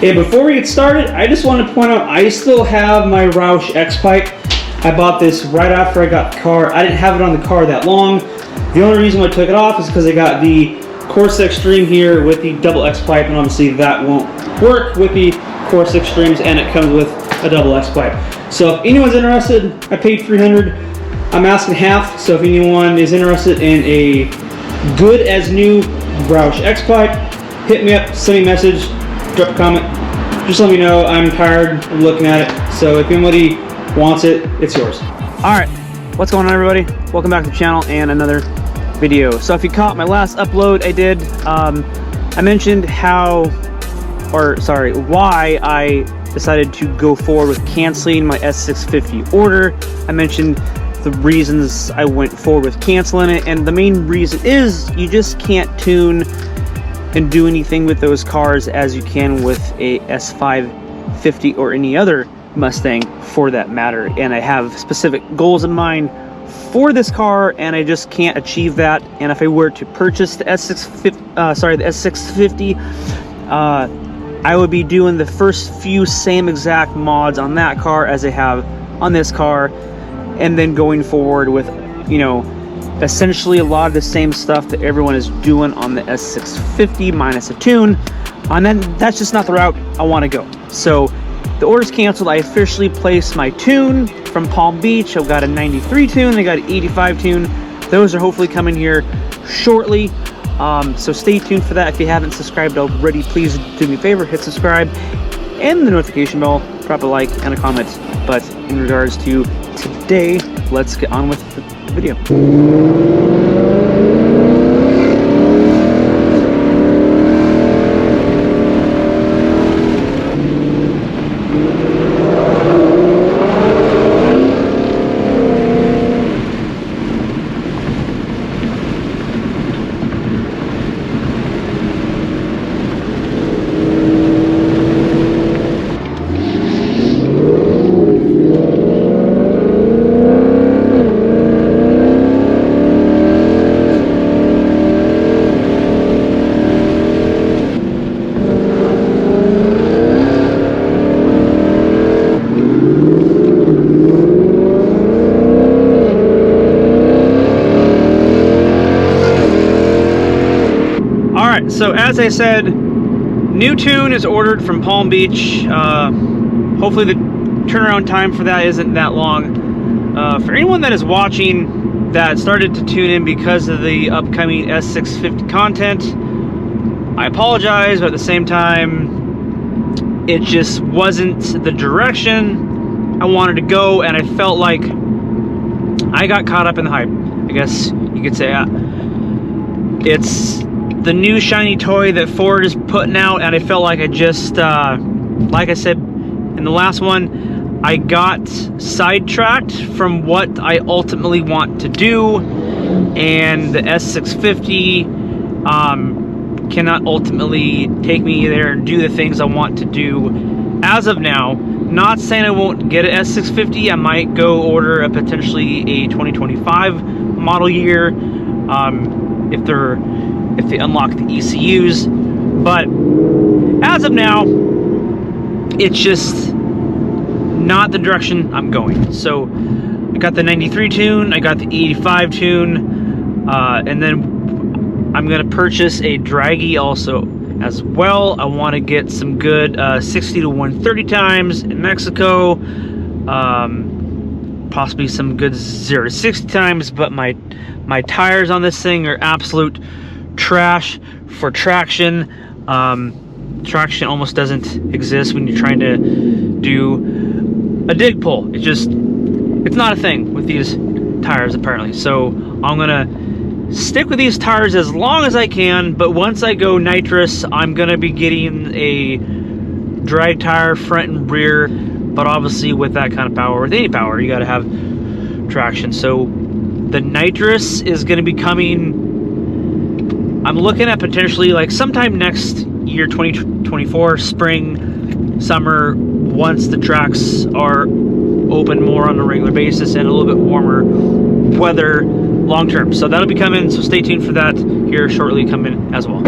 Okay, before we get started, I just want to point out I still have my Roush X pipe. I bought this right after I got the car. I didn't have it on the car that long. The only reason why I took it off is because I got the Course Extreme here with the double X pipe, and obviously that won't work with the Course Extremes, and it comes with a double X pipe. So if anyone's interested, I paid $300. I'm asking half, so if anyone is interested in a good as new Roush X pipe, hit me up, send me a message, drop a comment. Just let me know. I'm tired of looking at it, so if anybody wants it, it's yours. Alright, what's going on, everybody? Welcome back to the channel and another video. So if you caught my last upload I did, I mentioned why I decided to go forward with canceling my S650 order. I mentioned the reasons I went forward with canceling it, and the main reason is you just can't tune and do anything with those cars as you can with a S550 or any other Mustang for that matter. And I have specific goals in mind for this car, and I just can't achieve that. And if I were to purchase the S650, I would be doing the first few same exact mods on that car as I have on this car, and then going forward with, you know, essentially a lot of the same stuff that everyone is doing on the S650 minus a tune. And then that's just not the route I want to go. So the order's canceled. I officially placed my tune from Palm Beach. I've got a 93 tune, I got an 85 tune. Those are hopefully coming here shortly. So stay tuned for that. If you haven't subscribed already, please do me a favor, hit subscribe and the notification bell, drop a like and a comment. But in regards to today, let's get on with the video. So as I said, new tune is ordered from Palm Beach. Hopefully the turnaround time for that isn't that long. For anyone that is watching that started to tune in because of the upcoming S650 content, I apologize, but at the same time, it just wasn't the direction I wanted to go, and I felt like I got caught up in the hype. I guess you could say it's the new shiny toy that Ford is putting out, and I felt like I just, like I said in the last one, I got sidetracked from what I ultimately want to do, and the S650 cannot ultimately take me there and do the things I want to do as of now. Not saying I won't get an S650. I might go order a potentially a 2025 model year if they unlock the ECUs, but as of now, it's just not the direction I'm going. So I got the 93 tune, I got the 85 tune, and then I'm gonna purchase a draggy also as well. I want to get some good 60 to 130 times in Mexico, possibly some good 0 to 60 times, but my tires on this thing are absolute trash for traction. Traction almost doesn't exist when you're trying to do a dig pull. It's not a thing with these tires apparently. So I'm gonna stick with these tires as long as I can, but once I go nitrous, I'm gonna be getting a drag tire front and rear, but obviously with that kind of power, with any power, you gotta have traction. So the nitrous is gonna be coming, I'm looking at potentially like sometime next year, 2024, spring, summer, once the tracks are open more on a regular basis and a little bit warmer weather long term. So that'll be coming, so stay tuned for that here shortly coming as well.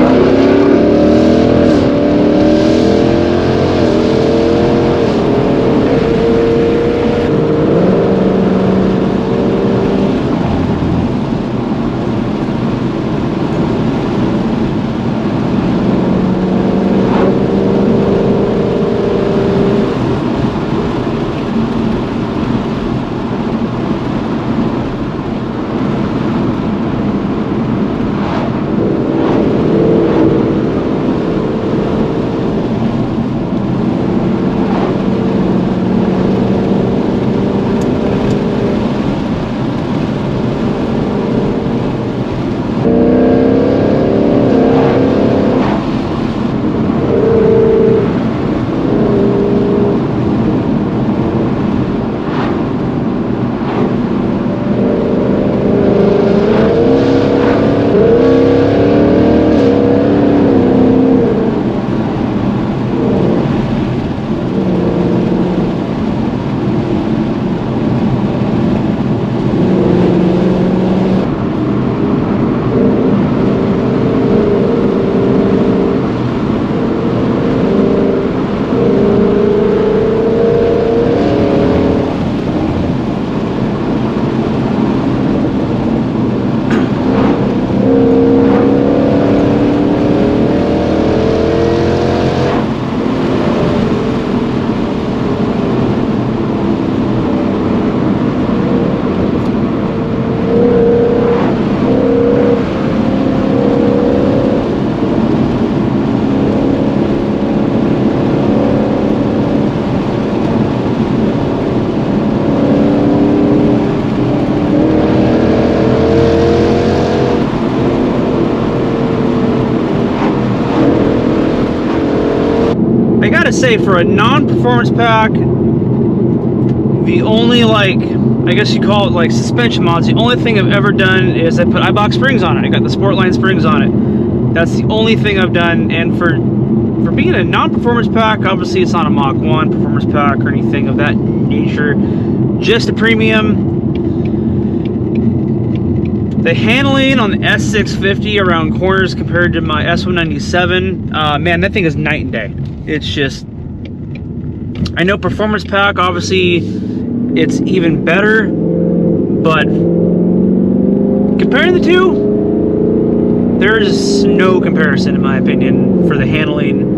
say for a non-performance pack, the only, like, I guess you call it like suspension mods, the only thing I've ever done is I put iBox springs on it. I got the Sportline springs on it. That's the only thing I've done. And for being a non-performance pack, obviously it's not a Mach 1 performance pack or anything of that nature, just a premium. The handling on the S650 around corners compared to my S197, man, that thing is night and day. It's just, I know performance pack, obviously it's even better, but comparing the two, there's no comparison in my opinion for the handling.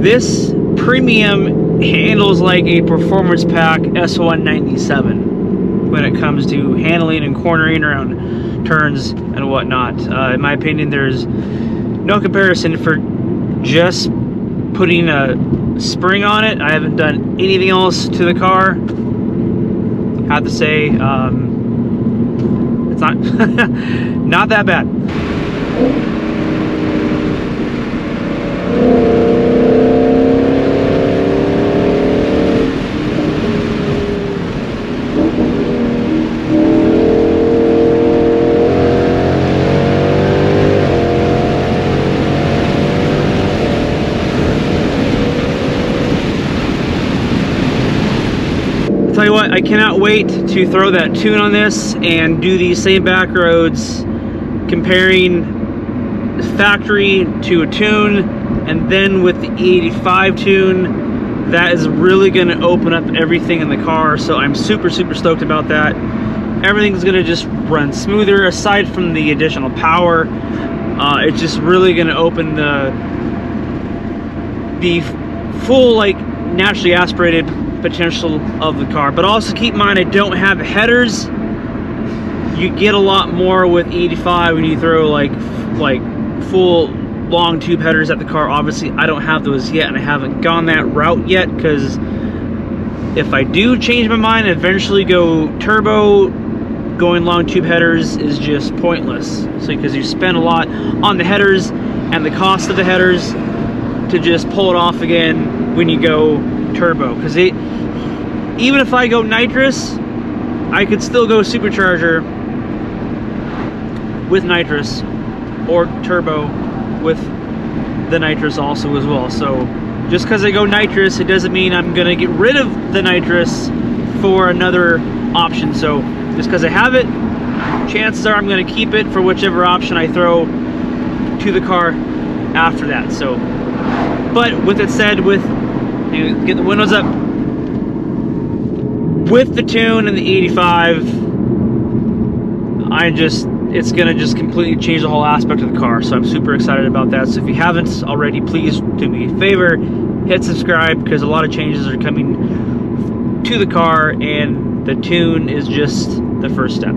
This premium handles like a performance pack S197 when it comes to handling and cornering around turns and whatnot. In my opinion, there's no comparison for just putting a spring on it. I haven't done anything else to the car. I have to say, it's not not that bad. Tell you what, I cannot wait to throw that tune on this and do these same back roads, comparing factory to a tune, and then with the E85 tune. That is really going to open up everything in the car, so I'm super stoked about that. Everything's going to just run smoother aside from the additional power. It's just really going to open the full, like, naturally aspirated potential of the car. But also keep in mind, I don't have headers. You get a lot more with E85 when you throw like full long tube headers at the car. Obviously I don't have those yet, and I haven't gone that route yet, because if I do change my mind and eventually go turbo, going long tube headers is just pointless. So because you spend a lot on the headers and the cost of the headers to just pull it off again when you go turbo, because even if I go nitrous, I could still go supercharger with nitrous, or turbo with the nitrous also as well. So just because I go nitrous, it doesn't mean I'm gonna get rid of the nitrous for another option. So just because I have it, chances are I'm gonna keep it for whichever option I throw to the car after that. So, but with it said, with, get the windows up, with the tune and the 85, it's gonna just completely change the whole aspect of the car. So I'm super excited about that. So if you haven't already, please do me a favor, hit subscribe, because a lot of changes are coming to the car, and the tune is just the first step.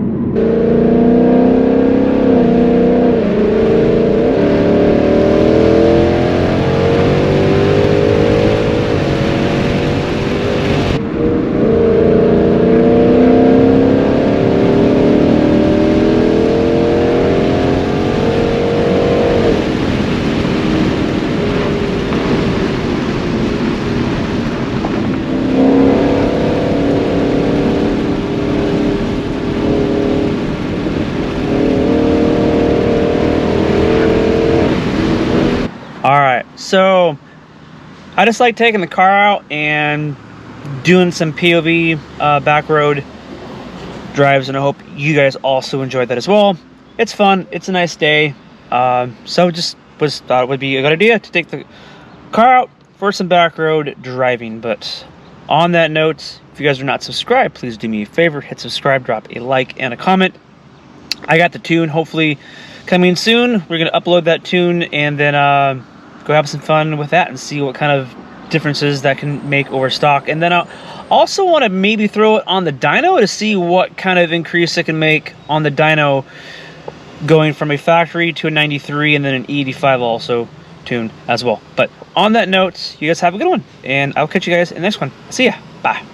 Alright, so I just like taking the car out and doing some POV back road drives, and I hope you guys also enjoyed that as well. It's fun, it's a nice day, so just thought it would be a good idea to take the car out for some back road driving. But on that note, if you guys are not subscribed, please do me a favor, hit subscribe, drop a like and a comment. I got the tune hopefully coming soon. We're gonna upload that tune and then go have some fun with that and see what kind of differences that can make over stock. And then I also want to maybe throw it on the dyno to see what kind of increase it can make on the dyno, going from a factory to a 93 and then an E85 also tune as well. But on that note, you guys have a good one, and I'll catch you guys in the next one. See ya. Bye.